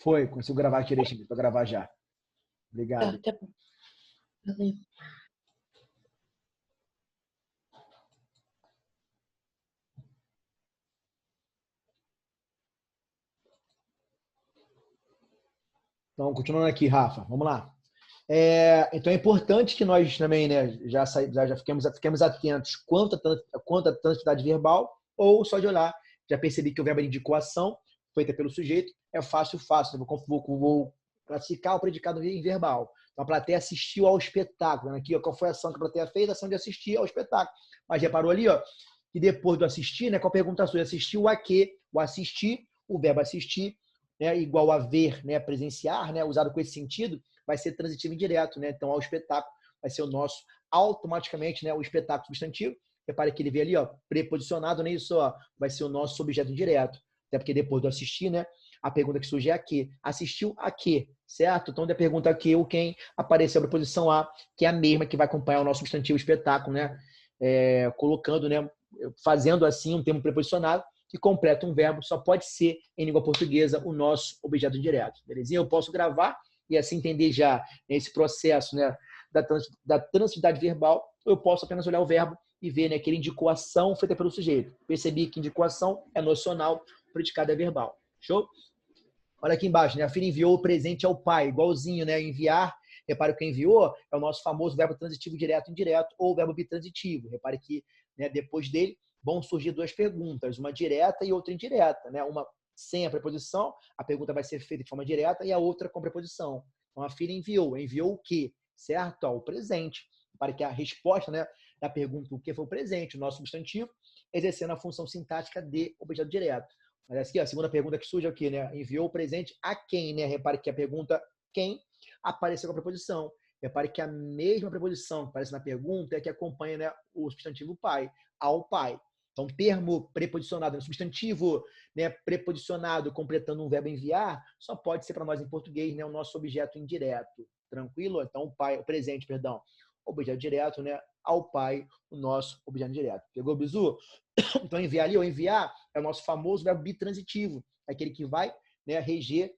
Foi, consigo gravar, tirei para gravar já. Tá, Obrigado. tá bom. Valeu. Então, continuando aqui, Rafa, vamos lá. Então é importante que nós também, né, já fiquemos atentos quanto à transitividade verbal, ou só de olhar, já percebi que o verbo indicou ação, feita pelo sujeito, é fácil, fácil. Vou classificar o predicado em verbal. Então a plateia assistiu ao espetáculo. Aqui, ó, qual foi a ação que a plateia fez? A ação de assistir ao espetáculo. Mas reparou ali, ó, que depois do assistir, né, qual a pergunta sua? Assistiu a quê? O assistir, o verbo assistir, né, igual a ver, né, presenciar, né, usado com esse sentido, vai ser transitivo indireto, né? Então, ao espetáculo vai ser o nosso, automaticamente, né, o espetáculo substantivo. Repare que ele vê ali, ó, preposicionado, né? Isso, ó, vai ser o nosso objeto indireto. Até porque depois do assistir, né, a pergunta que surge é a quê? Assistiu a quê? Certo? Então, da pergunta a quê ou quem, apareceu a preposição a, que é a mesma que vai acompanhar o nosso substantivo espetáculo, né? Colocando, né, fazendo assim um termo preposicionado que completa um verbo, só pode ser, em língua portuguesa, o nosso objeto indireto. Belezinha? Eu posso gravar e assim entender já esse processo, né, da transitividade verbal, eu posso apenas olhar o verbo e ver, né, que ele indicou ação feita pelo sujeito. Percebi que indicou ação é nocional, o predicado é verbal. Show? Olha aqui embaixo, né? A filha enviou o presente ao pai, igualzinho, né? Enviar, repare que enviou é o nosso famoso verbo transitivo direto e indireto, ou verbo bitransitivo. Repare que, né, depois dele vão surgir duas perguntas, uma direta e outra indireta, né? Uma sem a preposição, a pergunta vai ser feita de forma direta, e a outra com preposição. Então, a filha enviou. Enviou o quê? Certo? Ó, o presente. Para que a resposta, né, da pergunta o que foi o presente, o nosso substantivo, exercendo a função sintática de objeto direto. Mas aqui, a segunda pergunta que surge é o quê, né? Enviou o presente a quem, né? Repare que a pergunta quem apareceu com a preposição. Repare que a mesma preposição que aparece na pergunta é que acompanha, né, o substantivo pai, ao pai. Então, termo preposicionado no substantivo, né, preposicionado completando um verbo enviar, só pode ser para nós em português, né, o nosso objeto indireto. Tranquilo? Então, o pai, o presente, perdão, objeto direto, né, ao pai, o nosso objeto direto. Pegou, Bizu? Então, enviar ali, ou enviar, é o nosso famoso verbo bitransitivo, aquele que vai, né, reger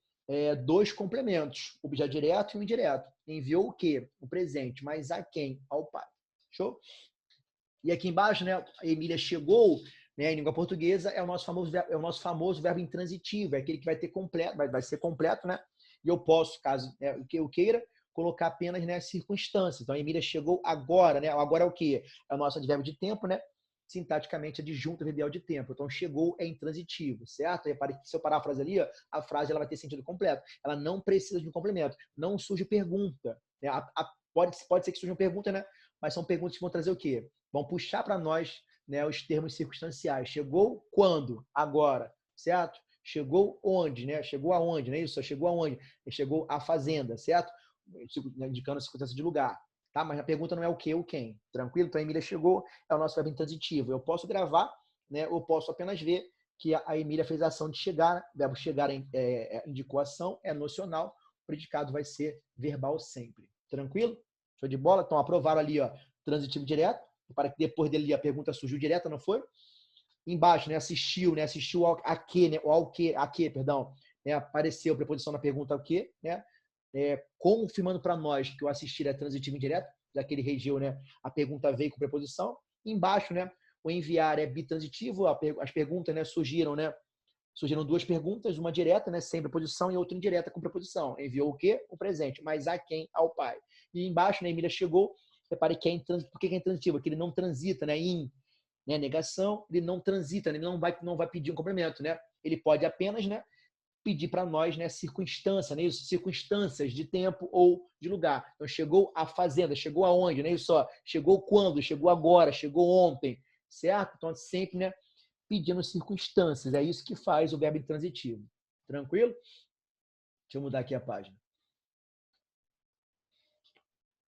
dois complementos, o objeto direto e o indireto. Enviou o quê? O presente, mas a quem? Ao pai. Show? E aqui embaixo, né, a Emília chegou, né, em língua portuguesa, é o nosso famoso verbo intransitivo, é aquele que vai ter completo, vai ser completo, né? E eu posso, caso eu queira, colocar apenas, né, circunstâncias. Então, a Emília chegou agora, né? Agora é o quê? É o nosso advérbio de tempo, né? Sintaticamente adjunto verbal de tempo. Então, chegou é intransitivo, certo? Repare que se eu parar a frase ali, ó, a frase ela vai ter sentido completo. Ela não precisa de um complemento. Não surge pergunta. Né? Pode ser que surja uma pergunta, né? Mas são perguntas que vão trazer o quê? Vão puxar para nós, né, os termos circunstanciais. Chegou quando? Agora, certo? Chegou onde, né? Chegou aonde, não é isso? Chegou aonde? Chegou à fazenda, certo? Indicando a circunstância de lugar. Tá? Mas a pergunta não é o que ou quem. Tranquilo? Então a Emília chegou, é o nosso verbo intransitivo. Eu posso gravar, né? Ou posso apenas ver que a Emília fez a ação de chegar. O verbo chegar indicou ação, é nocional. O predicado vai ser verbal sempre. Tranquilo? Show de bola? Então aprovaram ali, ó, transitivo direto. Para que depois dele a pergunta surgiu direta, não foi? Embaixo, né? Assistiu, né? Assistiu ao a que, né? Ou ao que, a que, perdão. Né? Apareceu a preposição na pergunta ao que, né? Confirmando para nós que o assistir é transitivo indireto, já que ele regiu, né, a pergunta veio com preposição. Embaixo, né, o enviar é bitransitivo, as perguntas, né, surgiram duas perguntas, uma direta, né, sem preposição, e outra indireta com preposição. Enviou o quê? O presente, mas a quem? Ao pai. E embaixo, né, Emília chegou, repare que por que é intransitivo? Porque ele não transita, né, né, negação, ele não transita, né, ele não vai pedir um complemento, né? Ele pode apenas, né, pedir para nós, né, circunstância, né, isso, circunstâncias de tempo ou de lugar. Então, chegou à fazenda, chegou aonde, né, isso, ó, chegou quando, chegou agora, chegou ontem, certo? Então, sempre, né, pedindo circunstâncias, é isso que faz o verbo intransitivo. Tranquilo? Deixa eu mudar aqui a página.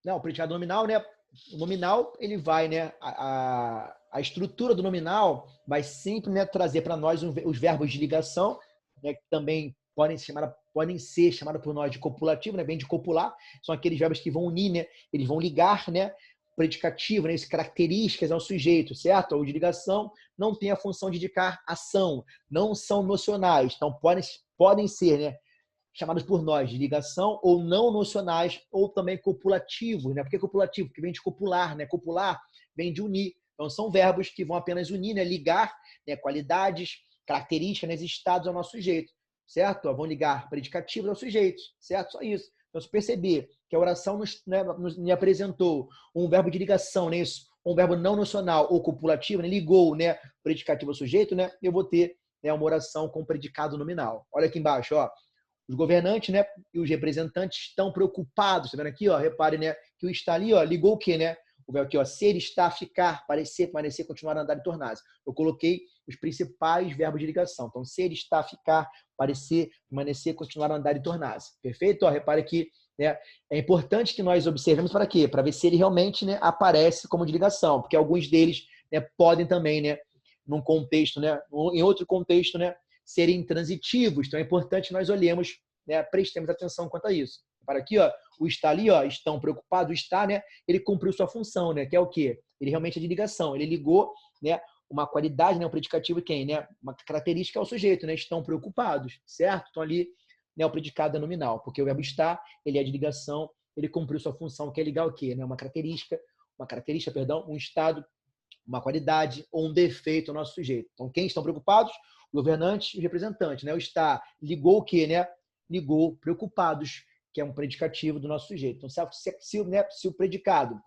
Não, o predicado nominal, né, o nominal, ele vai, né, a estrutura do nominal vai sempre, né, trazer para nós os verbos de ligação, né, que também podem ser chamados por nós de copulativo, né, vem de copular, são aqueles verbos que vão unir, né, eles vão ligar, né, predicativo, né, características ao sujeito, certo? O de ligação não tem a função de indicar ação, não são nocionais, então podem ser, né, chamados por nós de ligação ou não nocionais, ou também copulativos, né? Por que copulativo? Porque vem de copular, né? Copular vem de unir. Então, são verbos que vão apenas unir, né? Ligar, né? Qualidades, características, né? Estados ao nosso sujeito, certo? Vão ligar predicativos ao sujeito, certo? Só isso. Então, se perceber que a oração me apresentou um verbo de ligação, né? Isso, um verbo não nocional ou copulativo, né? Ligou, né? Predicativo ao sujeito, né? Eu vou ter, né, uma oração com predicado nominal. Olha aqui embaixo, ó. Os governantes, né, e os representantes estão preocupados. Tá vendo aqui, ó? Repare, né, que o está ali, ó, ligou o quê, né? O verbo aqui, ó, ser, estar, ficar, parecer, permanecer, continuar, andar e tornar-se. Eu coloquei os principais verbos de ligação. Então, ser, estar, ficar, parecer, permanecer, continuar, andar e tornar-se. Perfeito? Ó, repare aqui, né? É importante que nós observemos para quê? Para ver se ele realmente, né, aparece como de ligação, porque alguns deles, né, podem também, né, num contexto, né, em outro contexto, né, serem transitivos. Então é importante que nós olhemos, né, prestemos atenção quanto a isso. Para aqui, ó, o está ali, ó, estão preocupados, o está, né, ele cumpriu sua função, né, que é o quê? Ele realmente é de ligação. Ele ligou, né, uma qualidade, né, um predicativo quem, né, uma característica ao sujeito, né, estão preocupados, certo? Então ali, né, o predicado é nominal, porque o verbo está, ele é de ligação, ele cumpriu sua função, que é ligar o quê, né, uma característica, perdão, um estado, uma qualidade ou um defeito ao nosso sujeito. Então, quem estão preocupados? Governantes e representantes, né? O está ligou o quê, né? Ligou preocupados, que é um predicativo do nosso sujeito. Então, se o predicado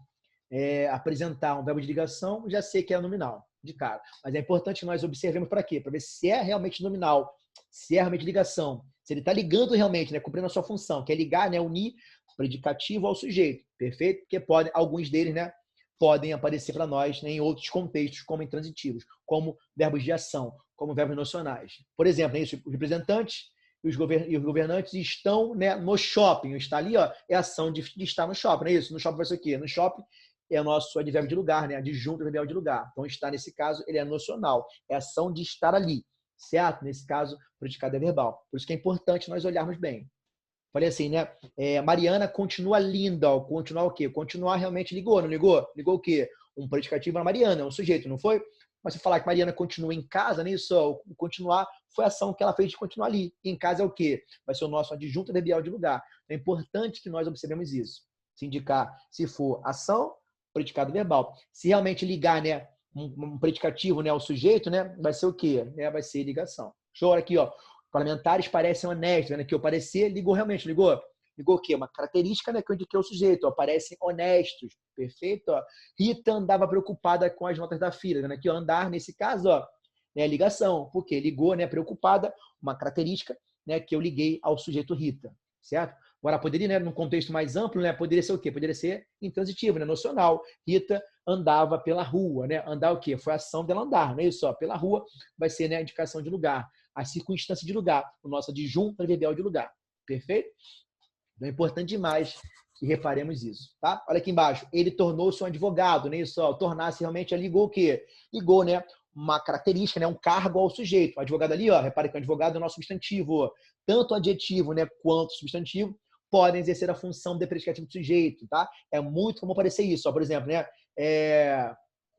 apresentar um verbo de ligação, já sei que é nominal, de cara. Mas é importante que nós observemos para quê? Para ver se é realmente nominal, se é realmente ligação, se ele está ligando realmente, né? Cumprindo a sua função, que é ligar, né? Unir predicativo ao sujeito. Perfeito? Porque podem, alguns deles, né, podem aparecer para nós, né, em outros contextos, como intransitivos, como verbos de ação, como verbos nocionais. Por exemplo, os representantes e os governantes estão, né, no shopping. Está ali, ó, é a ação de estar no shopping, não é isso? No shopping vai ser o quê? No shopping é o nosso advérbio de lugar, né? Adjunto advérbio de lugar. Então, estar, nesse caso, ele é nocional. É a ação de estar ali, certo? Nesse caso, o predicado é verbal. Por isso que é importante nós olharmos bem. Falei assim, né? Mariana continua linda. Ó, continuar o quê? Continuar realmente ligou, não ligou? Ligou o quê? Um predicativo na Mariana, um sujeito, não foi? Mas se falar que Mariana continua em casa, né? Isso, ó, continuar foi a ação que ela fez de continuar ali. E em casa é o quê? Vai ser o nosso adjunto adverbial de lugar. É importante que nós observemos isso. Se indicar, se for ação, predicado verbal. Se realmente ligar, né? Um predicativo, né, ao sujeito, né? Vai ser o quê? Vai ser ligação. Show aqui, ó. Parlamentares parecem honestos, vendo aqui o parecer, ligou realmente, ligou? Ligou o quê? Uma característica, né, que eu indiquei ao sujeito, ó, parecem honestos, perfeito? Ó. Rita andava preocupada com as notas da filha, vendo aqui, ó, andar, nesse caso, ó, né, ligação, porque ligou, né, preocupada, uma característica, né, que eu liguei ao sujeito Rita, certo? Agora, poderia, né, num contexto mais amplo, né, poderia ser o quê? Poderia ser intransitivo, né, nocional. Rita andava pela rua, né? Andar o quê? Foi a ação dela andar, não é isso? Ó, pela rua vai ser, né, a indicação de lugar, a circunstância de lugar, o nosso adjunto adverbial de lugar. Perfeito? Então é importante demais que reparemos isso, tá? Olha aqui embaixo. Ele tornou-se um advogado, né? Isso, ó, tornar-se realmente ligou o quê? Ligou, né? Uma característica, né? Um cargo ao sujeito. O advogado ali, ó, repare que o advogado é o nosso substantivo. Tanto o adjetivo, né, quanto o substantivo podem exercer a função de predicativo do sujeito, tá? É muito comum aparecer isso, ó, por exemplo, né?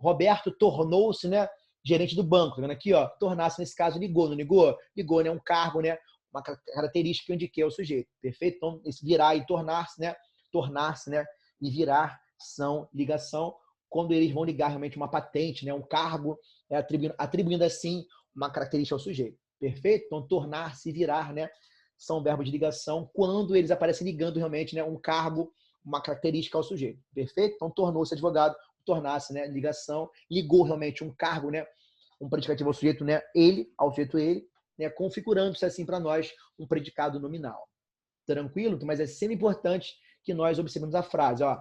Roberto tornou-se, né, gerente do banco, tá vendo aqui, ó, tornar-se, nesse caso, ligou, não ligou? Ligou, né, um cargo, né, uma característica que eu indiquei ao sujeito, perfeito? Então, esse virar e tornar-se, né, e virar são ligação, quando eles vão ligar realmente uma patente, né, um cargo, atribuindo assim uma característica ao sujeito, perfeito? Então, tornar-se e virar, né, são verbos de ligação quando eles aparecem ligando realmente, né, um cargo, uma característica ao sujeito, perfeito? Então, tornou-se advogado, tornar-se, né, ligação, ligou realmente um cargo, né, um predicativo ao sujeito, né, ele, ao sujeito ele, né, configurando-se assim para nós um predicado nominal. Tranquilo? Mas é sempre importante que nós observemos a frase, ó,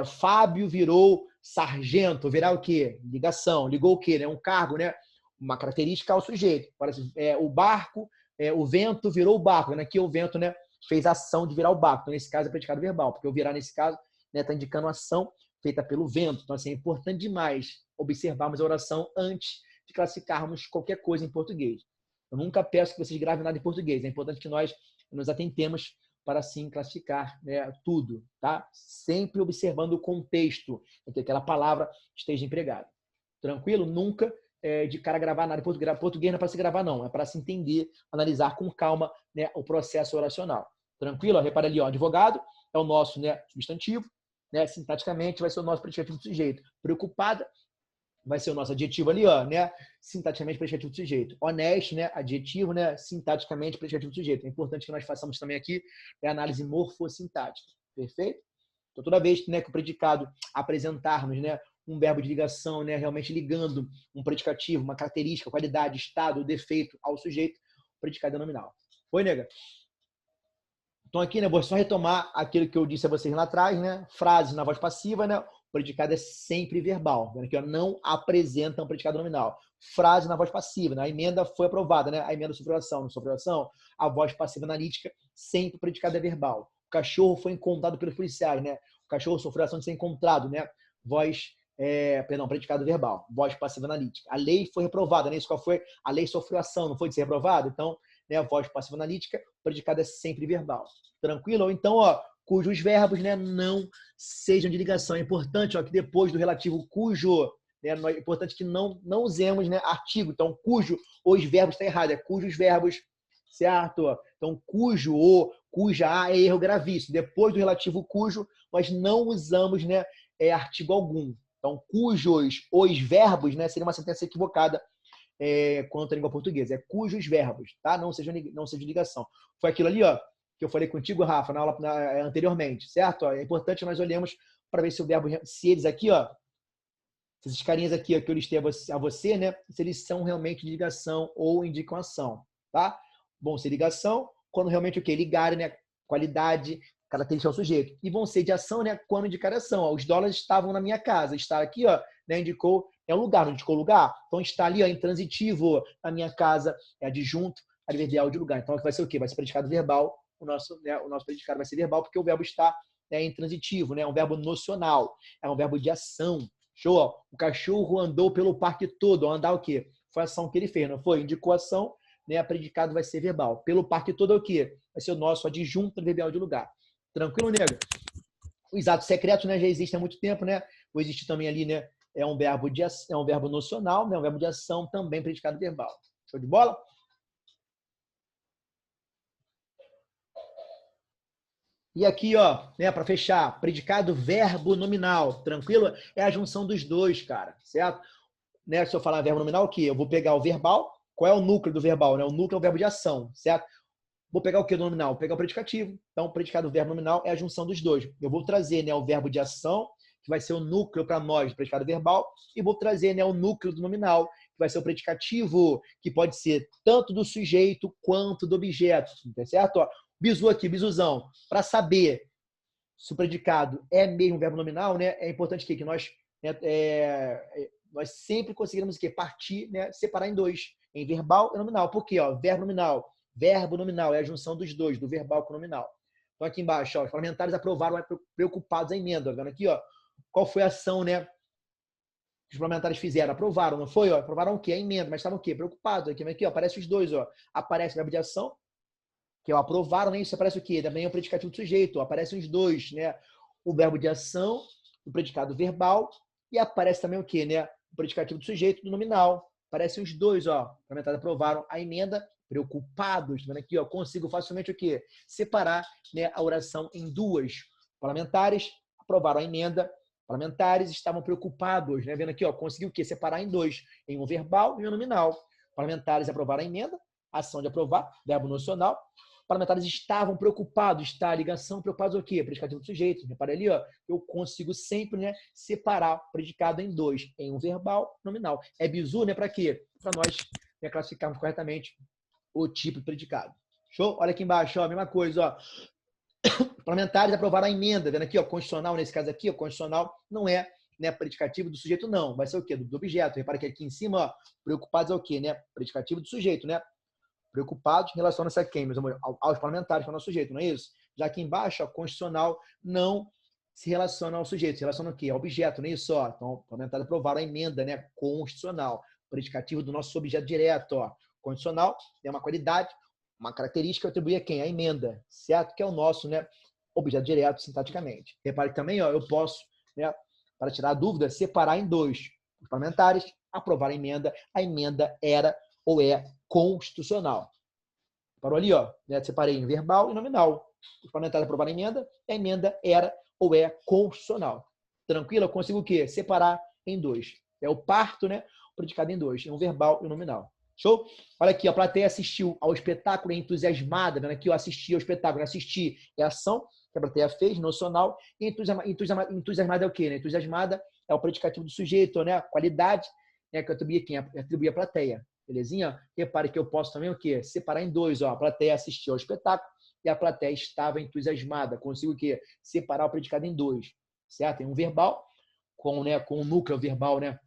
Fábio virou sargento, virá o quê? Ligação, ligou o quê? Né? Um cargo, né? Uma característica ao sujeito. Parece, o barco, o vento virou o barco, né? Aqui o vento, né, fez a ação de virar o barco. Então, nesse caso, é predicado verbal, porque o virar, nesse caso, está, né, indicando a ação feita pelo vento. Então, assim, é importante demais observarmos a oração antes de classificarmos qualquer coisa em português. Eu nunca peço que vocês gravem nada em português. É importante que nós nos atentemos para, assim, classificar, né, tudo, tá? Sempre observando o contexto em que aquela palavra esteja empregada. Tranquilo? Nunca de cara gravar nada em português. Português não é para se gravar, não. É para se entender, analisar com calma, né, o processo oracional. Tranquilo? Repara ali, ó, advogado é o nosso, né, substantivo, né, sintaticamente vai ser o nosso predicativo do sujeito. Preocupada vai ser o nosso adjetivo ali, ó, né, sintaticamente predicativo do sujeito. Honesto, né, adjetivo, né, sintaticamente predicativo do sujeito. É importante que nós façamos também aqui a análise morfossintática. Perfeito? Então, toda vez, né, que o predicado apresentarmos, né, um verbo de ligação, né, realmente ligando um predicativo, uma característica, qualidade, estado, defeito ao sujeito, o predicado é nominal. Oi, nega? Então aqui, né, vou só retomar aquilo que eu disse a vocês lá atrás, né? Frases na voz passiva, né? O predicado é sempre verbal. Vendo aqui, ó, não apresenta um predicado nominal. Frase na voz passiva, né? A emenda foi aprovada, né? A emenda sofreu ação, não sofreu ação. A voz passiva analítica, sempre o predicado é verbal. O cachorro foi encontrado pelos policiais, né? O cachorro sofreu ação de ser encontrado, né? Predicado verbal. Voz passiva analítica. A lei foi reprovada, né? Isso qual foi? A lei sofreu ação, não foi de ser reprovada? Então, né, a voz passiva analítica, o predicado é sempre verbal. Tranquilo? Ou então, ó, cujos verbos, né, não sejam de ligação. É importante, ó, que depois do relativo cujo, né, é importante que não usemos, né, artigo. Então, cujo, os verbos está errado, é cujos verbos, certo? Então, cujo ou cuja é erro gravíssimo. Depois do relativo cujo, nós não usamos, né, artigo algum. Então, cujos, os verbos, né, seria uma sentença equivocada quanto à língua portuguesa. É cujos verbos, tá? Não seja de ligação. Foi aquilo ali, ó, que eu falei contigo, Rafa, na aula anteriormente, certo? Ó, é importante que nós olhemos para ver se o verbo, se eles aqui, ó, esses carinhas aqui, ó, que eu listei a você, né? Se eles são realmente de ligação ou indicam ação, tá? Vão ser ligação quando realmente o quê? Ligarem, né? Qualidade, característica ao sujeito. E vão ser de ação, né? Quando indicar ação. Ó, os dólares estavam na minha casa. Está aqui, ó, né? Indicou, é um lugar, não indicou lugar? Então está ali, ó, intransitivo na minha casa, é adjunto, adverbial de lugar. Então vai ser o quê? Vai ser predicado verbal. O nosso predicado vai ser verbal, porque o verbo está, né, intransitivo, né? É um verbo nocional, é um verbo de ação. Show, ó. O cachorro andou pelo parque todo. Andar o quê? Foi a ação que ele fez, não foi? Indicou ação, né? Predicado vai ser verbal. Pelo parque todo é o quê? Vai ser o nosso adjunto adverbial de lugar. Tranquilo, nego? Os atos secretos, né, já existem há muito tempo, né? O existir também ali, né, é um verbo nocional, né? Um verbo de ação, também predicado verbal. Show de bola? E aqui, ó, né, para fechar, predicado verbo nominal, tranquilo? É a junção dos dois, cara, certo? Né, se eu falar verbo nominal, o quê? Eu vou pegar o verbal. Qual é o núcleo do verbal? Né? O núcleo é o verbo de ação, certo? Vou pegar o que do nominal? Vou pegar o predicativo. Então, o predicado verbo nominal é a junção dos dois. Eu vou trazer, né, o verbo de ação, que vai ser o núcleo para nós do predicado verbal, e vou trazer, né, o núcleo do nominal, que vai ser o predicativo, que pode ser tanto do sujeito quanto do objeto, tá certo? Ó, bizu aqui, bizuzão. Para saber se o predicado é mesmo verbo nominal, né, é importante que nós, né, nós sempre conseguirmos o quê? Partir, né, separar em dois, em verbal e nominal. Por quê? Ó, verbo nominal é a junção dos dois, do verbal com o nominal. Então aqui embaixo, ó, os parlamentares aprovaram preocupados a emenda. Vendo aqui, ó, qual foi a ação, né, que os parlamentares fizeram? Aprovaram, não foi? Ó, aprovaram o quê? A emenda, mas estavam o quê? Preocupados. Aqui, ó, aparece os dois, ó. Aparece o verbo de ação, que é o aprovaram, né? Isso aparece o quê? Também é o predicativo do sujeito. Ó, aparecem os dois, né? O verbo de ação, o predicado verbal, e aparece também o quê, né? O predicativo do sujeito, do nominal. Aparecem os dois, ó. Os parlamentares aprovaram a emenda, preocupados. Vendo aqui, ó, consigo facilmente o quê? Separar, né, a oração em duas. Parlamentares aprovaram a emenda, parlamentares estavam preocupados, né? Vendo aqui, ó, conseguiu o quê? Separar em dois, em um verbal e um nominal. Parlamentares aprovaram a emenda, ação de aprovar, verbo nocional. Parlamentares estavam preocupados, está a ligação, preocupados o quê? Predicativo do sujeito. Repara ali, ó, eu consigo sempre, né, separar o predicado em dois, em um verbal nominal. É bizu, né, para quê? Para nós, né, classificarmos corretamente o tipo de predicado. Show? Olha aqui embaixo, ó, mesma coisa, ó. Parlamentares aprovaram a emenda, vendo aqui, ó, constitucional, nesse caso aqui, ó, constitucional não é, né, predicativo do sujeito, não. Vai ser o quê? Do objeto. Repara que aqui em cima, ó, preocupados é o quê, né? Predicativo do sujeito, né? Preocupados relaciona-se a quem, meus amores? Aos parlamentares, que é o nosso sujeito, não é isso? Já aqui embaixo, ó, constitucional não se relaciona ao sujeito, se relaciona o quê? Ao objeto, não é isso? Ó. Então, os parlamentares aprovaram a emenda, né, constitucional, predicativo do nosso objeto direto, ó. Constitucional é uma qualidade, uma característica atribuída a quem? A emenda, certo? Que é o nosso, né, objeto direto, sintaticamente. Repare que também, ó, eu posso, né, para tirar a dúvida, separar em dois. Os parlamentares aprovar a emenda era ou é constitucional. Parou ali, ó, né? Separei em verbal e nominal. Os parlamentares aprovaram a emenda era ou é constitucional. Tranquilo? Eu consigo o quê? Separar em dois. É o parto, né? O predicado em dois, um verbal e um nominal. Show? Olha aqui, a plateia assistiu ao espetáculo entusiasmada, vendo aqui, eu assisti ao espetáculo, assistir é ação que a plateia fez, nocional, e entusiasmada é o quê? Né? Entusiasmada é o predicativo do sujeito, né? Qualidade, né? Que eu atribuí à plateia. Belezinha? Repare que eu posso também o quê? Separar em dois, ó. A plateia assistiu ao espetáculo e a plateia estava entusiasmada. Consigo o quê? Separar o predicado em dois, certo? Tem um verbal com o núcleo verbal, né?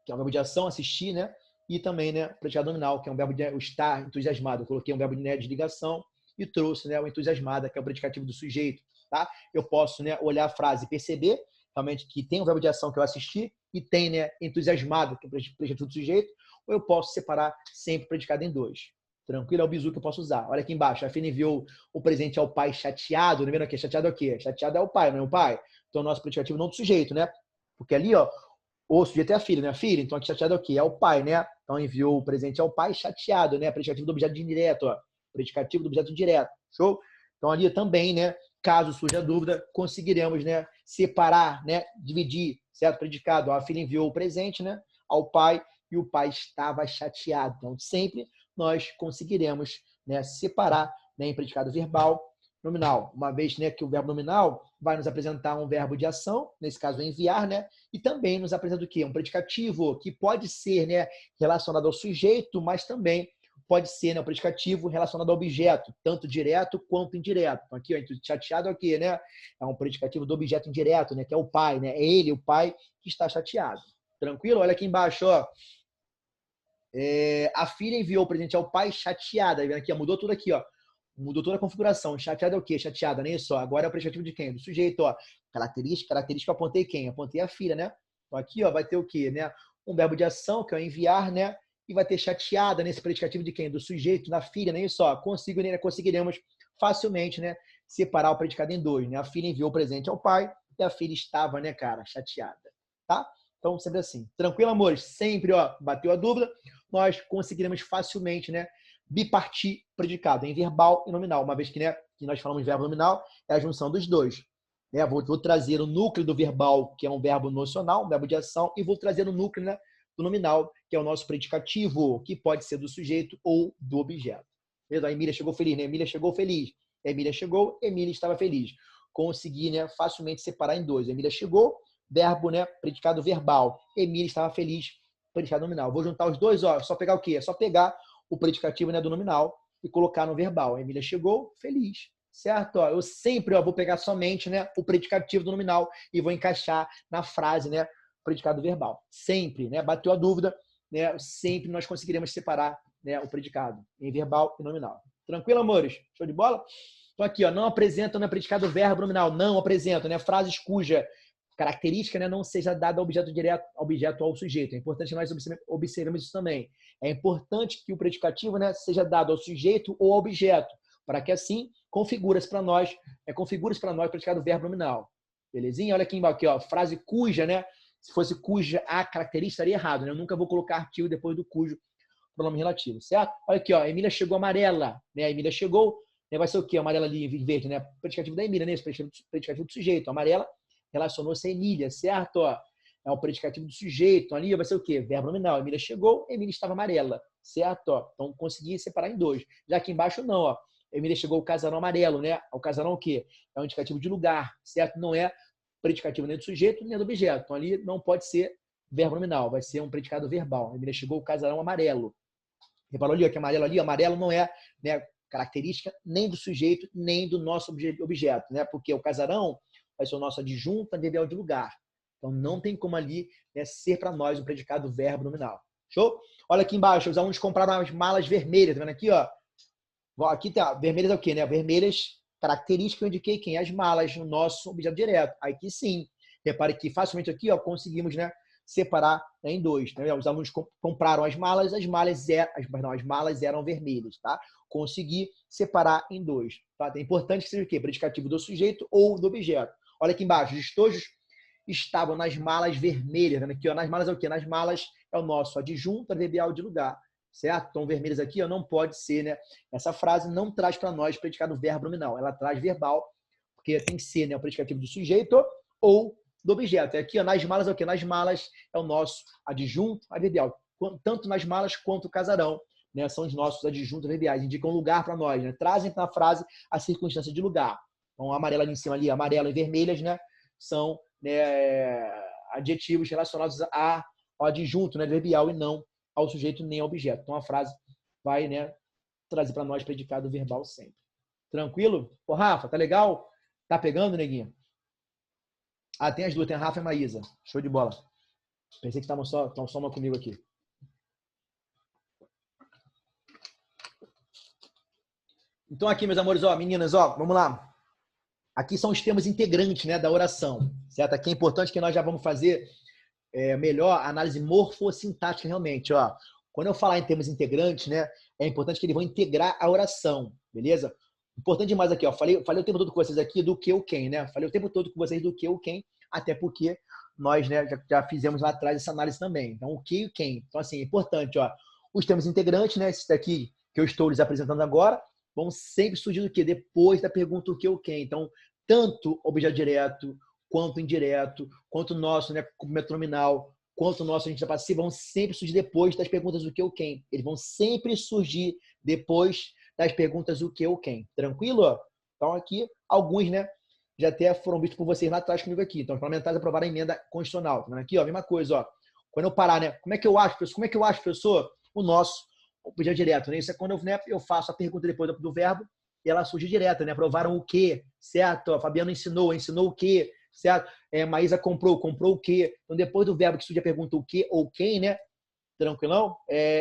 Que é um verbo de ação, assistir, né? E também, né, predicado nominal, que é um verbo de estar entusiasmado. Eu coloquei um verbo de ligação e trouxe, né, o entusiasmada, que é o predicativo do sujeito, tá? Eu posso, né, olhar a frase e perceber realmente que tem um verbo de ação que eu assisti e tem, né, entusiasmado, que é o predicativo do sujeito, ou eu posso separar sempre o predicado em dois. Tranquilo? É o bizu que eu posso usar. Olha aqui embaixo, a Fina enviou o presente ao pai chateado. Tá vendo aqui? Chateado é o quê? Chateado é o pai, não é o pai? Então, o nosso predicativo não do sujeito, né? Porque ali, ó, o sujeito é a filha, né? A filha, então aqui chateado é o quê? É o pai, né? Então enviou o presente ao pai chateado, né? Predicativo do objeto indireto, ó. Predicativo do objeto direto. Show? Então ali também, né? Caso surja dúvida, conseguiremos, né? Separar, né? Dividir, certo? Predicado. A filha enviou o presente, né? Ao pai e o pai estava chateado. Então sempre nós conseguiremos, né? Separar, né? Em predicado verbal, nominal. Uma vez, né? Que o verbo nominal vai nos apresentar um verbo de ação, nesse caso enviar, né? E também nos apresenta o quê? Um predicativo que pode ser, né, relacionado ao sujeito, mas também pode ser, né, um predicativo relacionado ao objeto, tanto direto quanto indireto. Então, aqui, ó, chateado aqui, né? É um predicativo do objeto indireto, né? Que é o pai, né? É ele, o pai, que está chateado. Tranquilo? Olha aqui embaixo, ó. A filha enviou o presente ao pai chateada. Tá vendo aqui, ó, mudou tudo aqui, ó. Mudou toda a configuração. Chateada é o quê? Chateada, não é isso? Agora é o predicativo de quem? Do sujeito, ó. Característica, eu apontei quem? Apontei a filha, né? Então aqui, ó, vai ter o quê? Né? Um verbo de ação, que é o enviar, né? E vai ter chateada nesse predicativo de quem? Do sujeito, na filha, não é isso? Ó. Conseguiremos facilmente, né? Separar o predicado em dois, né? A filha enviou o presente ao pai e a filha estava, né, cara, chateada, tá? Então, sempre assim. Tranquilo, amores? Sempre, ó, bateu a dúvida, nós conseguiremos facilmente, né? Bipartir predicado em verbal e nominal, uma vez que, né, que nós falamos de verbo nominal, é a junção dos dois. Né? Vou trazer o núcleo do verbal, que é um verbo nocional, um verbo de ação, e vou trazer o núcleo, né, do nominal, que é o nosso predicativo, que pode ser do sujeito ou do objeto. A Emília chegou feliz, né? Emília chegou feliz. Emília chegou, Emília estava feliz. Consegui, né, facilmente separar em dois. Emília chegou, verbo, né, predicado verbal. Emília estava feliz, predicado nominal. Vou juntar os dois, ó, só pegar o quê? É só pegar o predicativo, né, do nominal e colocar no verbal. A Emília chegou feliz, certo? Ó, eu sempre, ó, vou pegar somente, né, o predicativo do nominal e vou encaixar na frase, né, predicado verbal. Sempre, né? Bateu a dúvida, né? Sempre nós conseguiremos separar, né, o predicado em verbal e nominal. Tranquilo, amores? Show de bola? Então aqui, ó, não apresentam, né, predicado verbo nominal, não apresentam, né, frases cuja característica, né, não seja dada ao objeto direto, ao objeto ou ao sujeito. É importante que nós observemos isso também. É importante que o predicativo, né, seja dado ao sujeito ou ao objeto, para que assim configure-se para nós o predicado verbo nominal. Belezinha? Olha aqui embaixo, aqui, ó, frase cuja, né? Se fosse cuja a característica, estaria errado, né? Eu nunca vou colocar artigo depois do cujo pronome relativo, certo? Olha aqui, ó, Emília chegou amarela, né? A Emília chegou, né? Vai ser o quê? Amarela ali em verde, né? Predicativo da Emília, né? Esse predicativo do sujeito. Amarela relacionou-se a Emília, certo? Ó, é o predicativo do sujeito. Então, ali vai ser o quê? Verbo nominal. Emília chegou, Emília estava amarela, certo? Ó, então, consegui separar em dois. Já aqui embaixo, não, ó. Emília chegou o casarão amarelo, né? O casarão o quê? É um indicativo de lugar, certo? Não é predicativo nem do sujeito, nem do objeto. Então, ali não pode ser verbo nominal, vai ser um predicado verbal. Emília chegou o casarão amarelo. Reparou ali, ó, que amarelo ali? Amarelo não é, né, característica nem do sujeito, nem do nosso objeto, né? Porque o casarão vai ser o nosso adjunto adverbial de lugar. Então, não tem como ali, né, ser para nós um predicado verbo nominal. Show? Olha aqui embaixo, os alunos compraram as malas vermelhas. Tá vendo aqui, ó? Aqui tá, vermelhas é o quê, né? Vermelhas, característica, eu indiquei quem? As malas, no nosso objeto direto. Aqui sim. Repare que facilmente aqui, ó, conseguimos, né, separar, né, em dois. Né? Os alunos compraram as malas eram vermelhas, tá? Consegui separar em dois. Tá? É importante que seja o quê? Predicativo do sujeito ou do objeto. Olha aqui embaixo, os estojos estavam nas malas vermelhas. Né? Aqui, ó, nas malas é o quê? Nas malas é o nosso adjunto adverbial de lugar, certo? Tom vermelhos aqui, ó, não pode ser, né? Essa frase não traz para nós predicado verbo nominal, ela traz verbal, porque tem que ser, né, o predicativo do sujeito ou do objeto. Aqui, ó, nas malas é o quê? Nas malas é o nosso adjunto adverbial, tanto nas malas quanto o casarão, né? São os nossos adjuntos adverbiais, indicam lugar para nós, né? Trazem na frase a circunstância de lugar. Então, amarela ali em cima ali, amarelo e vermelhas, né? São, né, adjetivos relacionados ao adjunto, né, adverbial, e não ao sujeito nem ao objeto. Então, a frase vai, né, trazer para nós predicado verbal sempre. Tranquilo? Ô, Rafa, tá legal? Tá pegando, neguinho? Ah, tem as duas, tem a Rafa e a Maísa. Show de bola. Pensei que estavam só uma comigo aqui. Então, aqui, meus amores, ó, meninas, ó, vamos lá. Aqui são os termos integrantes, né, da oração, certo? Aqui é importante que nós já vamos fazer melhor a análise morfossintática realmente, ó. Quando eu falar em termos integrantes, né, é importante que eles vão integrar a oração, beleza? Importante demais aqui, ó. Falei o tempo todo com vocês aqui do que o quem, né? Falei o tempo todo com vocês do que o quem, até porque nós, né, já fizemos lá atrás essa análise também. Então, o que e o quem. Então, assim, é importante, ó. Os termos integrantes, né, esses daqui que eu estou lhes apresentando agora, vão sempre surgir do quê? Depois da pergunta o que ou quem. Então, tanto objeto direto, quanto indireto, quanto o nosso, né, cumprimento nominal, quanto o nosso agente passivo, vão sempre surgir depois das perguntas o que ou quem. Eles vão sempre surgir depois das perguntas o que ou quem. Tranquilo? Então, aqui, alguns, né, já até foram vistos por vocês lá atrás comigo aqui. Então, os parlamentares aprovaram a emenda constitucional. Tá aqui, ó, a mesma coisa, ó. Quando eu parar, né, como é que eu acho, professor? O nosso objeto direto, né? Isso é quando eu faço a pergunta depois do verbo e ela surge direta, né? Aprovaram o quê? Certo? Ó, Fabiano ensinou o quê? Certo? Maísa comprou o quê? Então, depois do verbo que surge a pergunta o quê ou quem, né? Tranquilão?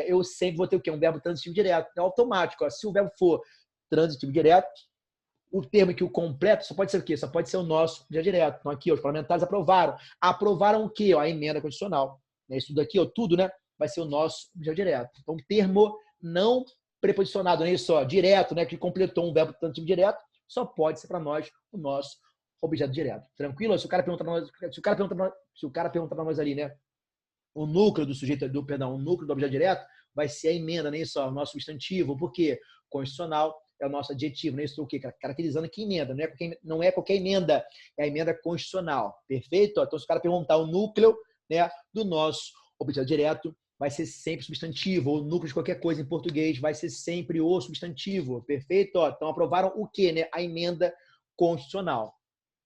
Eu sempre vou ter o quê? Um verbo transitivo direto. É automático. Ó. Se o verbo for transitivo direto, o termo que o completo só pode ser o quê? Só pode ser o nosso já direto. Então, aqui, ó, os parlamentares aprovaram. Aprovaram o quê? Ó, a emenda constitucional. Isso daqui, ó, tudo, né? Vai ser o nosso já direto. Então, termo não preposicionado, não é isso, ó, direto, né? Que completou um verbo transitivo direto, só pode ser para nós o nosso objeto direto. Tranquilo? Se o cara pergunta para nós ali, né? O núcleo do sujeito, o núcleo do objeto direto vai ser a emenda, não é isso? Ó, o nosso substantivo. Por quê? Constitucional é o nosso adjetivo, não é isso? O quê? Caracterizando que emenda. Não é qualquer emenda, é a emenda constitucional. Perfeito? Então, se o cara perguntar o núcleo, né, do nosso objeto direto, vai ser sempre substantivo, ou núcleo de qualquer coisa em português vai ser sempre o substantivo. Perfeito? Então, aprovaram o quê, né? A emenda constitucional.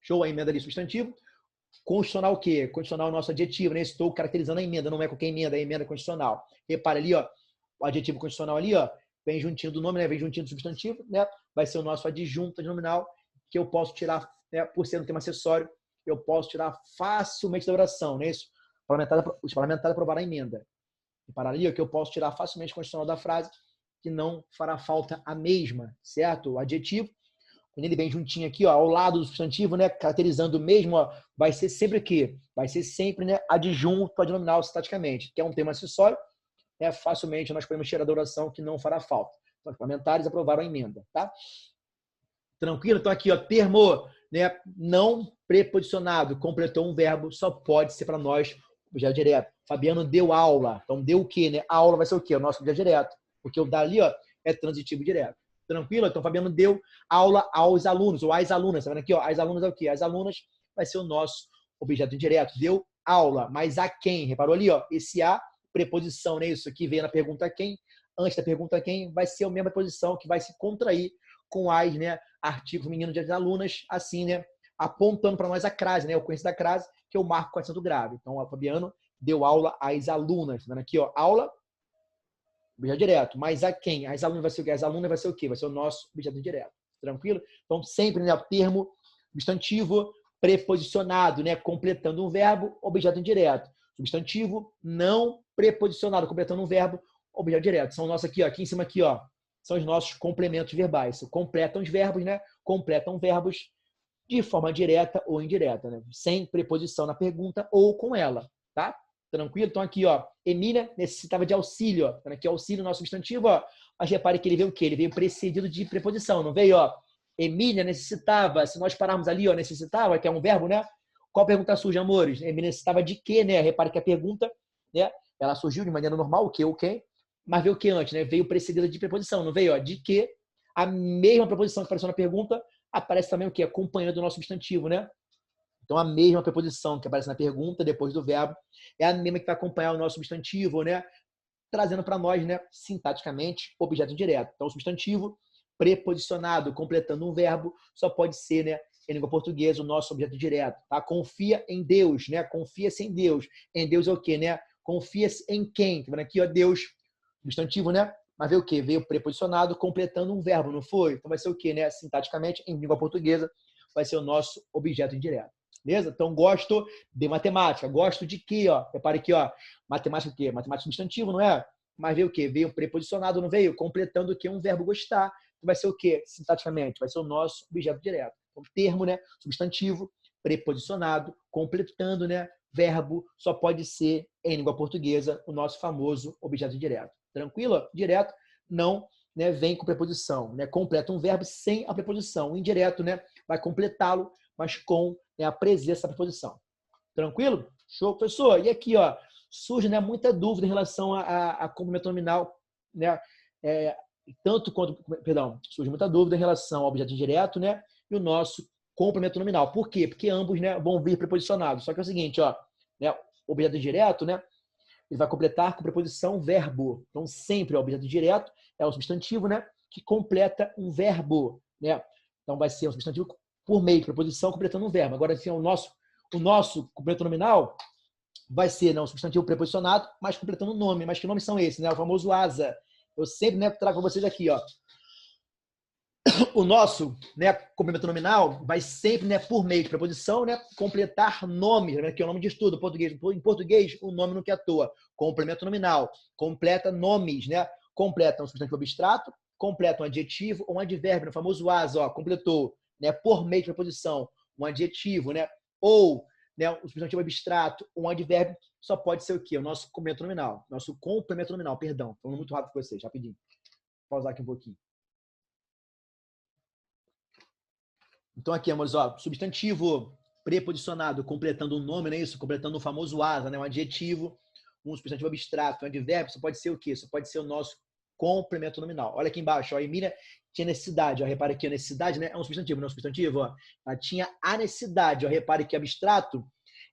Show? A emenda ali, substantivo. Constitucional o quê? Constitucional é o nosso adjetivo, né? Estou caracterizando a emenda, não é qualquer emenda, é a emenda constitucional. Repara ali, ó, o adjetivo constitucional ali, ó, vem juntinho do nome, né? Vem juntinho do substantivo, né? Vai ser o nosso adjunto nominal, que eu posso tirar, né? Por ser um termo acessório, eu posso tirar facilmente da oração, não é isso? Os parlamentares aprovaram a emenda. Repara ali, ó, que eu posso tirar facilmente o constitucional da frase, que não fará falta a mesma, certo? O adjetivo, quando ele vem juntinho aqui, ó, ao lado do substantivo, né, caracterizando o mesmo, ó, vai ser sempre o quê? Vai ser sempre, né, adjunto adnominal sintaticamente, que é um termo acessório, né, facilmente nós podemos tirar da oração que não fará falta. Então, os parlamentares aprovaram a emenda, tá? Tranquilo? Então, aqui, ó, termo, né, não preposicionado, completou um verbo, só pode ser para nós objeto direto. Fabiano deu aula. Então, deu o quê, né? A aula vai ser o quê? O nosso objeto direto. Porque o dali, ó, é transitivo direto. Tranquilo? Então, Fabiano deu aula aos alunos, ou às alunas. Tá vendo aqui, ó? As alunas é o quê? As alunas vai ser o nosso objeto direto. Deu aula. Mas a quem? Reparou ali, ó? Esse a, preposição, né? Isso aqui veio na pergunta quem. Antes da pergunta quem, vai ser a mesma preposição que vai se contrair com as, né? Artigo feminino de alunas, assim, né? Apontando para nós a crase, né? O conhecido da crase, que é o marco com acento grave. Então, o Fabiano deu aula às alunas. Tá vendo aqui, ó? Aula, objeto direto. Mas a quem? As alunas vai ser o quê? As alunas vai ser o quê? Vai ser o nosso objeto direto. Tranquilo? Então, sempre, né? O termo substantivo preposicionado, né? Completando um verbo, objeto indireto. Substantivo não preposicionado, completando um verbo, objeto direto. São nossos aqui, ó. Aqui em cima, aqui, ó. São os nossos complementos verbais. Completam os verbos, né? Completam verbos de forma direta ou indireta, né? Sem preposição na pergunta ou com ela, tá? Tranquilo? Então aqui, ó, Emília necessitava de auxílio, ó. Então, aqui auxílio, nosso substantivo, ó. Mas repare que ele veio o quê? Ele veio precedido de preposição, não veio, ó? Emília necessitava, se nós pararmos ali, ó, necessitava, que é um verbo, né? Qual pergunta surge, amores? Emília necessitava de quê, né? Repare que a pergunta, né, ela surgiu de maneira normal, o que, o quem, mas veio o que antes, né? Veio precedida de preposição, não veio, ó, de que, a mesma preposição que apareceu na pergunta, aparece também o que? Acompanhando o nosso substantivo, né? Então, a mesma preposição que aparece na pergunta, depois do verbo, é a mesma que vai acompanhar o nosso substantivo, né? Trazendo para nós, né, sintaticamente, objeto direto. Então, o substantivo preposicionado, completando um verbo, só pode ser, né, em língua portuguesa, o nosso objeto direto. Tá? Confia em Deus, né? Confia-se em Deus. Em Deus é o quê, né? Confia-se em quem? Tá vendo aqui, ó, Deus, substantivo, né? Mas veio o quê? Veio preposicionado, completando um verbo, não foi? Então, vai ser o quê, né? Sintaticamente, em língua portuguesa, vai ser o nosso objeto indireto. Beleza? Então, gosto de matemática. Gosto de quê, ó? Repare aqui, ó. Matemática o quê? Matemática substantivo, não é? Mas veio o quê? Veio preposicionado, não veio? Completando o quê? Um verbo gostar. Então, vai ser o quê? Sintaticamente, vai ser o nosso objeto direto. Então, termo, né? Substantivo, preposicionado, completando, né? Verbo, só pode ser, em língua portuguesa, o nosso famoso objeto direto. Tranquilo? Direto, não, né? Vem com preposição, né? Completa um verbo sem a preposição. O indireto, né? Vai completá-lo, mas com, né, a presença da preposição. Tranquilo? Show, professor. E aqui, ó, surge, né, muita dúvida em relação a complemento nominal, né? Tanto quanto, perdão, surge muita dúvida em relação ao objeto direto, né? E o nosso complemento nominal. Por quê? Porque ambos, né, vão vir preposicionados. Só que é o seguinte, ó, né, o objeto direto, né, ele vai completar com preposição verbo. Então, sempre o objeto direto é o substantivo, né, que completa um verbo, né? Então, vai ser um substantivo por meio de preposição completando um verbo. Agora, assim, o nosso complemento nominal vai ser, não, um substantivo preposicionado, mas completando um nome. Mas que nomes são esses, né? O famoso asa. Eu sempre, né, trago para vocês aqui, ó. O nosso, né, complemento nominal vai sempre, né, por meio de preposição, né, completar nome, né, que é o nome de estudo, em português, o nome não quer à toa. Complemento nominal, completa nomes, né? Completa um substantivo abstrato, completa um adjetivo ou um advérbio, no famoso as, ó, completou, né, por meio de preposição, um adjetivo, né, ou, né, um substantivo abstrato, um advérbio, só pode ser o quê? O nosso complemento nominal, perdão. Falando muito rápido com vocês, rapidinho. Vou pausar aqui um pouquinho. Então, aqui, amores, ó, substantivo preposicionado, completando um nome, não é isso? Completando o famoso asa, né? Um adjetivo, um substantivo abstrato, um advérbio, isso pode ser o quê? Isso pode ser o nosso complemento nominal. Olha aqui embaixo, ó, a Emília tinha necessidade, ó, repare aqui, a necessidade, né? É um substantivo, não é um substantivo, ó. Ela tinha a necessidade, ó, repare que abstrato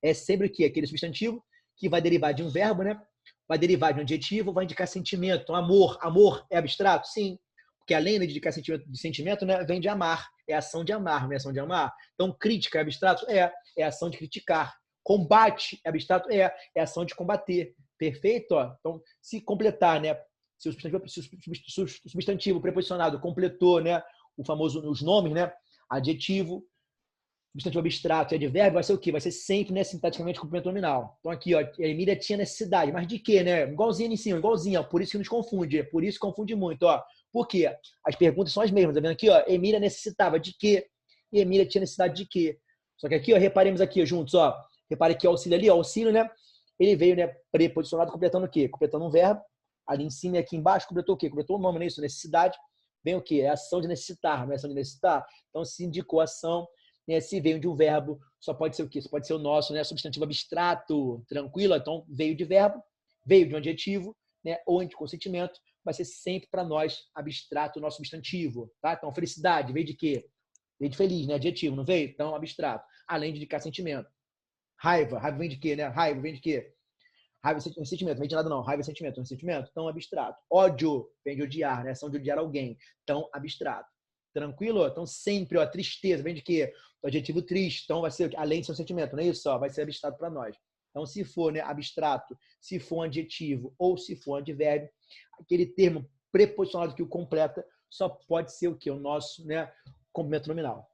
é sempre o quê? Aquele substantivo que vai derivar de um verbo, né? Vai derivar de um adjetivo, vai indicar sentimento. Então, amor é abstrato? Sim. Porque além de indicar sentimento, né, vem de amar. É ação de amar, não é ação de amar? Então, crítica é abstrato? É ação de criticar. Combate é abstrato? É ação de combater. Perfeito? Ó. Então, se completar, né, se o substantivo preposicionado completou, né, o famoso, os nomes, né, adjetivo, substantivo abstrato e advérbio, vai ser o quê? Vai ser sempre, né, sintaticamente complemento nominal. Então aqui, ó, a Emília tinha necessidade, mas de quê, né? Igualzinho em cima, igualzinho, ó, por isso que nos confunde, por isso que confunde muito, ó. Por quê? As perguntas são as mesmas, tá vendo aqui, ó? Emília necessitava de quê? E Emília tinha necessidade de quê? Só que aqui, ó, reparemos aqui, ó, juntos, ó. Repare que o auxílio ali, ó, auxílio, né? Ele veio, né, preposicionado, completando o quê? Completando um verbo. Ali em cima e aqui embaixo, completou o quê? Completou o nome, não é isso? Necessidade. Vem o quê? É a ação de necessitar, não é ação de necessitar? Então, se indicou a ação, né, se veio de um verbo, só pode ser o quê? Só pode ser o nosso, né, substantivo abstrato, tranquilo? Então, veio de verbo, veio de um adjetivo, né, ou de consentimento, vai ser sempre para nós abstrato o nosso substantivo, tá? Então, felicidade, veio de quê? Veio de feliz, né? Adjetivo, não veio? Então, abstrato. Além de indicar sentimento. Raiva vem de quê, né? Raiva vem de quê? Raiva é sentimento, não vem de nada não. Raiva é sentimento, não é sentimento? Então, abstrato. Ódio vem de odiar, né? Ação de odiar alguém. Então, abstrato. Tranquilo? Então, sempre, ó, tristeza vem de quê? O adjetivo triste. Então, vai ser, além de ser um sentimento, não é isso? Ó, vai ser abstrato para nós. Então, se for, né, abstrato, se for um adjetivo ou se for um advérbio, aquele termo preposicionado que o completa só pode ser o quê? O nosso, né, complemento nominal.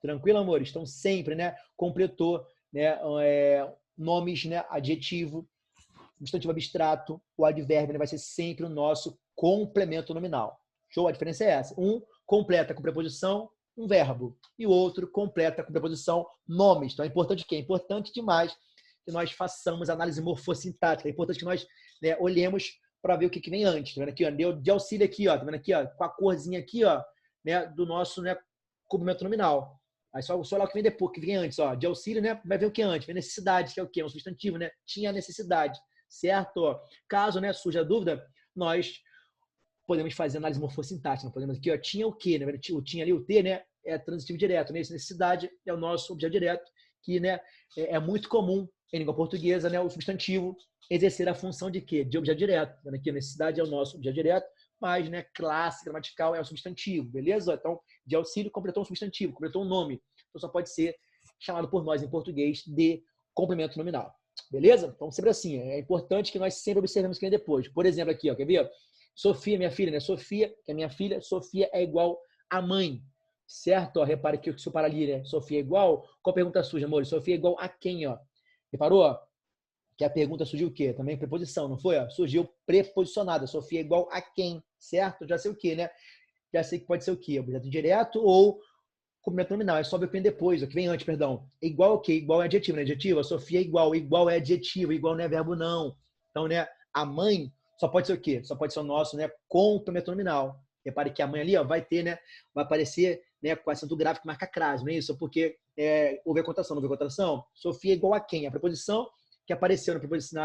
Tranquilo, amores? Então, sempre, né, completou, né, nomes, né, adjetivo, substantivo abstrato, o advérbio, né, vai ser sempre o nosso complemento nominal. Show? A diferença é essa. Um completa com preposição um verbo e o outro completa com preposição nomes. Então é importante o quê? É importante demais que nós façamos análise morfossintática. É importante que nós, né, olhemos para ver o que vem antes. Tá vendo aqui, ó? Deu de auxílio aqui, ó. Tá vendo aqui, ó? Com a corzinha aqui, ó, né, do nosso, né, complemento nominal. Aí só olhar o que vem depois, que vem antes, ó. De auxílio, né? Vai ver o que antes. Vem necessidade, que é o quê? É um substantivo, né? Tinha necessidade. certo? Caso, né, surja dúvida, nós podemos fazer análise morfossintática. Podemos aqui, ó, tinha o quê, né? O tinha ali o T, né? É transitivo direto, né? Necessidade é o nosso objeto direto, que, né, é muito comum em língua portuguesa, né, o substantivo exercer a função de quê? De objeto direto. Aqui, necessidade é o nosso objeto direto, mas, né, classe gramatical é o substantivo, beleza? Então, de auxílio completou um substantivo, completou um nome. Então, só pode ser chamado por nós em português de complemento nominal. Beleza? Então, sempre assim, é importante que nós sempre observemos que vem depois. Por exemplo, aqui, ó, quer ver? Sofia, minha filha, né? Sofia, que é minha filha, Sofia é igual a mãe, certo? Ó, repare que se eu parar ali, né? Sofia é igual. Qual a pergunta suja, amor? Sofia é igual a quem, ó? Reparou? Ó? Que a pergunta surgiu o quê? Também preposição, não foi? Ó? Surgiu preposicionada. Sofia é igual a quem, certo? Já sei o quê, né? Já sei que pode ser o quê? Objeto direto ou complemento nominal. É só ver o que vem depois, o que vem antes, perdão. Igual o quê? Igual é adjetivo, né? Adjetivo. A Sofia é igual. Igual é adjetivo. Igual não é verbo, não. Então, né? A mãe só pode ser o quê? Só pode ser o nosso, né? Complemento nominal. Repare que a mãe ali, ó, vai ter, né? Vai aparecer, né? Com acento gráfico marca crase, não é isso? Porque houve a contração, não houve a contração. Sofia é igual a quem? A preposição que apareceu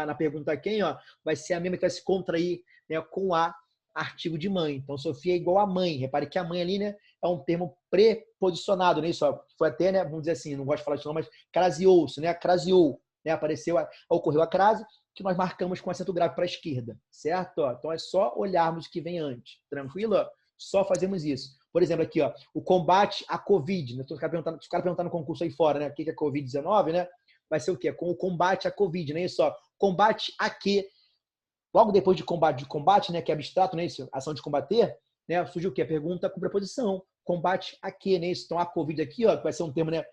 na pergunta a quem, ó, vai ser a mesma que vai se contrair, né, com a artigo de mãe. Então, Sofia é igual a mãe. Repare que a mãe ali, né, é um termo preposicionado, né? Isso, ó, foi até, né, vamos dizer assim, não gosto de falar isso não, mas craseou-se, né? Craseou, né? Apareceu, ocorreu a crase, que nós marcamos com acento grave para a esquerda, certo? Ó, então, é só olharmos o que vem antes. Tranquilo? Só fazemos isso. Por exemplo, aqui, ó, o combate à Covid. Né? Se o cara perguntar no concurso aí fora, né? O que é Covid-19, né? Vai ser o quê? Com o combate à Covid, não é isso? Ó, combate a quê? Logo depois de combate, né? Que é abstrato, né? Isso, ação de combater, né? Surge o quê? A pergunta com preposição. Combate a quê, né? Isso, então, a Covid aqui, ó, que vai ser um termo, né?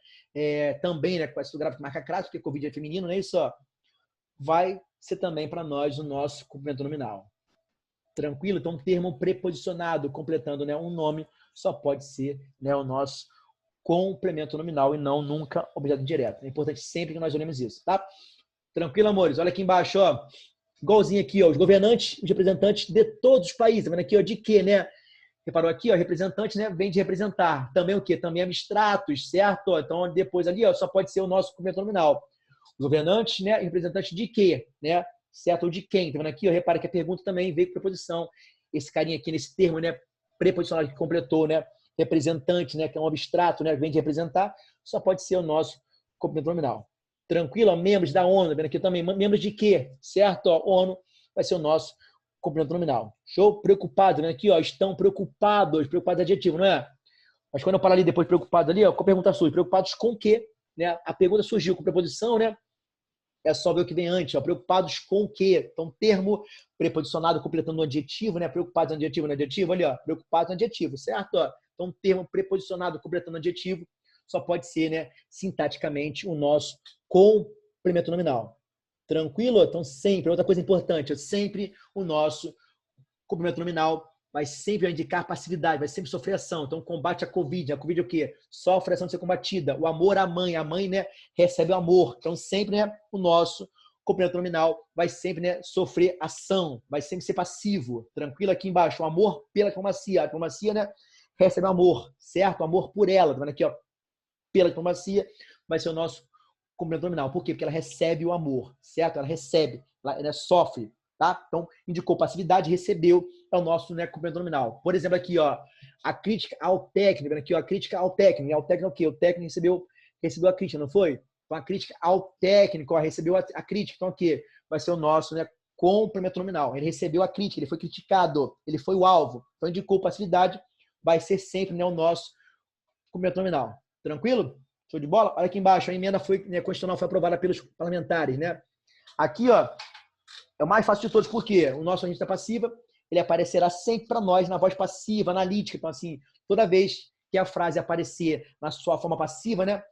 Também, né? Que vai ser o gráfico marca crase, porque Covid é feminino, não é isso? Ó, vai ser também para nós o nosso complemento nominal. Tranquilo? Então, um termo preposicionado, completando, né, um nome, só pode ser, né, o nosso complemento nominal e não nunca objeto direto. É importante sempre que nós olhemos isso, tá? Tranquilo, amores? Olha aqui embaixo, ó. Igualzinho aqui, ó, os governantes, os representantes de todos os países. Tá vendo aqui, ó, de quê, né? Reparou aqui, ó, representante, né, vem de representar. Também o quê? Também abstratos, certo? Ó, então, depois ali, ó, só pode ser o nosso complemento nominal. Os governantes, né, representantes de quê, né? Certo? Ou de quem? Tá vendo aqui, ó, repara que a pergunta também veio com preposição. Esse carinha aqui, nesse termo, né, preposicional que completou, né? Representante, né, que é um abstrato, né, que vem de representar, só pode ser o nosso complemento nominal. Tranquilo? Membros da ONU, vendo aqui também, membros de quê? Certo? Ó, ONU vai ser o nosso complemento nominal. Show? Preocupado, né? Aqui, ó, estão preocupados. Preocupados é adjetivo, não é? Mas quando eu parar ali depois preocupado ali, ó, com a pergunta surge, preocupados com o quê? Né? A pergunta surgiu com preposição, né? É só ver o que vem antes, ó. Preocupados com o quê? Então, termo preposicionado completando um adjetivo, né? Preocupados no adjetivo, no adjetivo, ali, ó. Preocupados no adjetivo, certo? Ó. Então, termo preposicionado completando um adjetivo só pode ser, né, sintaticamente, o nosso complemento nominal. Tranquilo? Então, sempre, outra coisa importante, sempre o nosso complemento nominal vai sempre indicar passividade, vai sempre sofrer ação. Então, combate a Covid. A Covid é o quê? Sofre a ação de ser combatida. O amor à mãe. A mãe, né, recebe o amor. Então, sempre, né, o nosso complemento nominal vai sempre, né, sofrer ação, vai sempre ser passivo. Tranquilo? Aqui embaixo, o amor pela diplomacia. A diplomacia, né, recebe amor, certo? O amor por ela. Tá vendo aqui, ó? Pela diplomacia vai ser o nosso complemento nominal. Por quê? Porque ela recebe o amor, certo? Ela recebe, ela sofre, tá? Então, indicou passividade, recebeu, é o nosso, né, complemento nominal. Por exemplo, aqui, ó, a crítica ao técnico, aqui, ó, a crítica ao técnico. Ao técnico é o quê? O técnico recebeu a crítica, não foi? Então, a crítica ao técnico, ó, recebeu a crítica. Então, aqui vai ser o nosso, né, complemento nominal. Ele recebeu a crítica, ele foi criticado, ele foi o alvo. Então, indicou passividade, vai ser sempre, né, o nosso complemento nominal. Tranquilo? Show de bola? Olha aqui embaixo, a emenda constitucional foi aprovada pelos parlamentares, né? Aqui, ó, é o mais fácil de todos, porque o nosso agente da passiva, ele aparecerá sempre para nós na voz passiva, analítica. Então, assim, toda vez que a frase aparecer na sua forma passiva, né?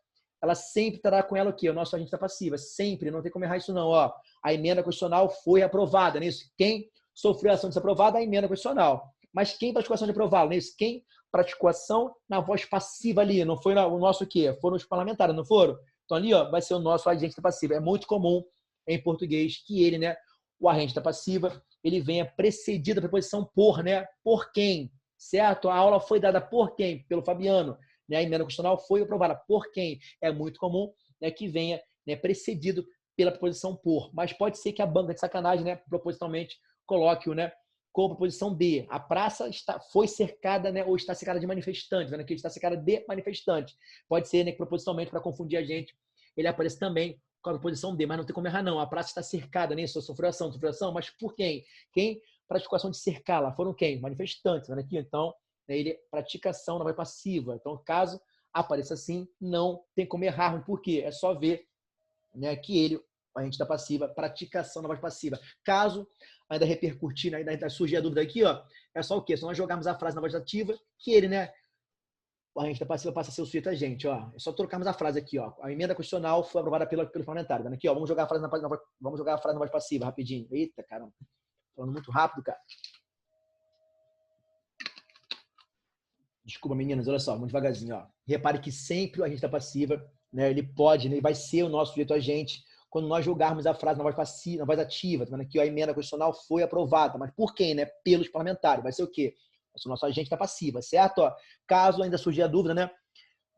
Ela sempre terá com ela o quê? O nosso agente da passiva. Sempre, não tem como errar isso não, ó. A emenda constitucional foi aprovada, não é isso? Quem sofreu a ação de ser aprovada? A emenda constitucional. Mas quem praticou a ação de aprová-la, não é isso? Quem praticou ação na voz passiva ali, não foi o nosso o quê? Foram os parlamentares, não foram? Então ali, ó, vai ser o nosso agente da passiva. É muito comum em português que ele, né, o agente da passiva, ele venha precedido da preposição por, né? Por quem? Certo? A aula foi dada por quem? Pelo Fabiano. Né? A emenda constitucional foi aprovada por quem? É muito comum, né, que venha, né, precedido pela preposição por. Mas pode ser que a banca de sacanagem, né, propositalmente coloque-o, né, com a preposição de. A praça foi cercada, né, ou está cercada de manifestantes. Vendo aqui, está cercada de manifestantes. Pode ser, né, que propositalmente, para confundir a gente, ele aparece também com a preposição de, mas não tem como errar, não. A praça está cercada, né? Sofreu ação, mas por quem? Quem praticou a ação de cercá-la? Foram quem? Manifestantes. Vendo aqui, então, né, ele pratica ação na voz passiva. Então, caso apareça assim, não tem como errar. Por quê? É só ver, né, que ele, a gente da passiva, pratica ação na voz passiva. Caso ainda repercutir, né, ainda surgir a dúvida aqui, ó, é só o quê? Se nós jogarmos a frase na voz ativa, que ele, né, a gente da passiva passa a ser o sujeito a gente, ó. É só trocarmos a frase aqui, ó. A emenda constitucional foi aprovada pelos parlamentares. Vendo aqui, ó, vamos jogar a frase na voz passiva, rapidinho. Eita, caramba. Falando muito rápido, cara. Desculpa, meninas, olha só, vamos devagarzinho, ó. Repare que sempre o agente da passiva, né, ele pode, né, ele vai ser o nosso sujeito agente quando nós jogarmos a frase na voz passiva, na voz ativa. Tá vendo aqui, ó, a emenda constitucional foi aprovada, mas por quem, né? Pelos parlamentares. Vai ser o quê? Vai ser o nosso agente da passiva, certo? Ó, caso ainda surgir a dúvida, né,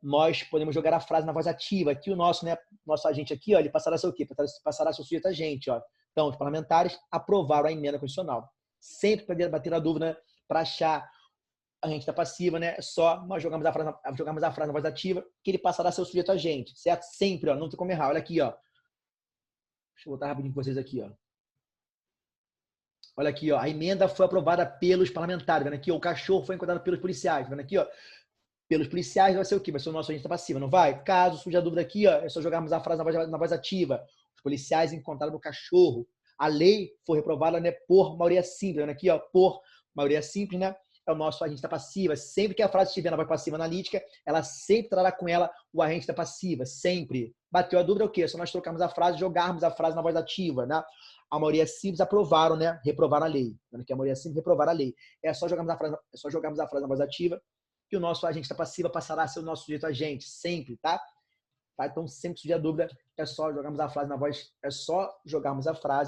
nós podemos jogar a frase na voz ativa. Aqui o nosso, né, nosso agente aqui, ó, ele passará a ser o quê? Passará a ser o sujeito agente, ó. Então, os parlamentares aprovaram a emenda constitucional. Sempre para bater a dúvida, né, para achar a gente da passiva, né? É só nós jogarmos a frase na voz ativa, que ele passará a ser o sujeito agente, certo? Sempre, ó, não tem como errar. Olha aqui, ó. Deixa eu botar rapidinho com vocês aqui, ó. Olha aqui, ó. A emenda foi aprovada pelos parlamentares. Vendo aqui, ó, o cachorro foi encontrado pelos policiais. Vendo aqui, ó. Pelos policiais vai ser o quê? Vai ser o nosso agente da passiva, não vai? Caso surja a dúvida aqui, ó, é só jogarmos a frase na voz ativa. Os policiais encontraram o cachorro. A lei foi reprovada, né, por maioria simples. Vendo aqui, ó, por maioria simples, né? É o nosso agente da passiva. Sempre que a frase estiver na voz passiva analítica, ela sempre trará com ela o agente da passiva. Sempre. Bateu a dúvida, é o quê? É só nós trocarmos a frase, jogarmos a frase na voz ativa, né? A maioria simples aprovaram, né? Reprovaram a lei. Vendo que a maioria simples reprovaram a lei. É só jogarmos a frase na voz ativa, que o nosso agente da passiva passará a ser o nosso sujeito agente. Sempre, tá? Então, sempre que surgir a dúvida, é só jogarmos a frase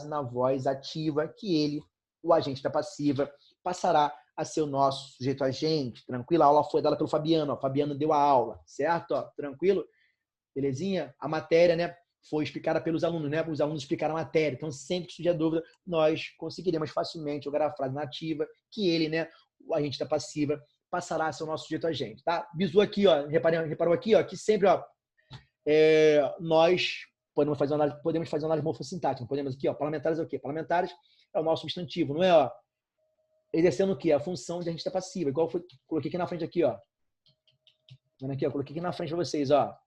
na voz ativa, que ele, o agente da passiva, passará a ser o nosso sujeito agente. Tranquilo? A aula foi dada pelo Fabiano. Ó. Fabiano deu a aula, certo? Ó, tranquilo? Belezinha? A matéria, né, foi explicada pelos alunos, né? Os alunos explicaram a matéria. Então, sempre que surgir a dúvida, nós conseguiremos facilmente jogar a frase nativa, que ele, né, o agente da passiva, passará a ser o nosso sujeito agente, tá? Bisu aqui, ó, reparou aqui, ó, que sempre, ó, nós podemos fazer uma análise morfossintática. Podemos aqui, ó, parlamentares é o quê? Parlamentares é o nosso substantivo, não é, ó? Exercendo o quê? A função de agente da passiva. Igual eu coloquei aqui na frente, aqui, ó. Vendo aqui, ó, coloquei aqui na frente para vocês, ó.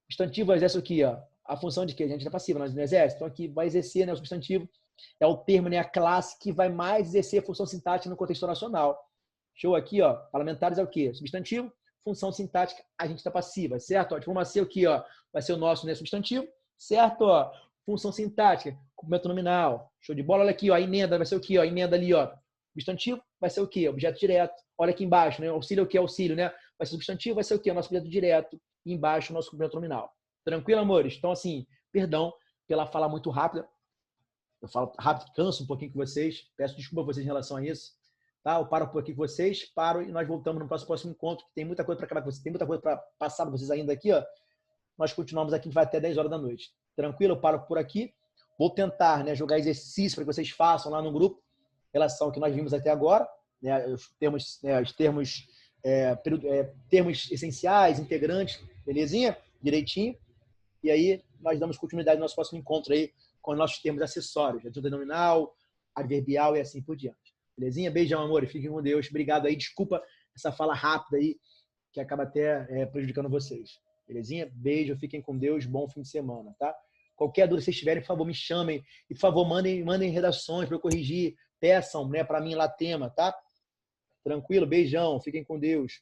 Substantivo exerce o quê, ó? A função de quê? Agente da passiva, nós não exerce. Então aqui vai exercer, né, o substantivo. É o termo, né, a classe que vai mais exercer a função sintática no contexto nacional. Show aqui, ó. Parlamentares é o quê? Substantivo, função sintática, agente da passiva, certo? Ó, vamos ser aqui, ó, vai ser o nosso, né, substantivo, certo? Ó, função sintática, cumprimento nominal. Show de bola. Olha aqui, ó, a emenda vai ser o quê? Ó, a emenda ali, ó. Substantivo vai ser o quê? Objeto direto. Olha aqui embaixo, né? Auxílio é o quê? Auxílio, né? Vai ser substantivo, vai ser o quê? O nosso objeto direto. E embaixo, o nosso cumprimento nominal. Tranquilo, amores? Então, assim, perdão pela fala muito rápida. Eu falo rápido, canso um pouquinho com vocês. Peço desculpa a vocês em relação a isso. Tá? Eu paro um pouquinho com vocês, paro e nós voltamos no próximo encontro. Tem muita coisa para acabar com vocês. Tem muita coisa para passar para vocês ainda aqui, ó. Nós continuamos aqui, a gente vai até 10 horas da noite. Tranquilo? Eu paro por aqui. Vou tentar, né, jogar exercício para que vocês façam lá no grupo, em relação ao que nós vimos até agora, né, os termos essenciais, integrantes, belezinha? Direitinho. E aí nós damos continuidade no nosso próximo encontro aí com os nossos termos acessórios, adjunta nominal, adverbial e assim por diante. Belezinha? Beijão, amor. Fiquem com Deus. Obrigado aí. Desculpa essa fala rápida aí, que acaba até prejudicando vocês. Belezinha? Beijo. Fiquem com Deus. Bom fim de semana, tá? Qualquer dúvida que vocês tiverem, por favor, me chamem. E, por favor, mandem redações para eu corrigir. Peçam, né, para mim lá tema, tá? Tranquilo? Beijão. Fiquem com Deus.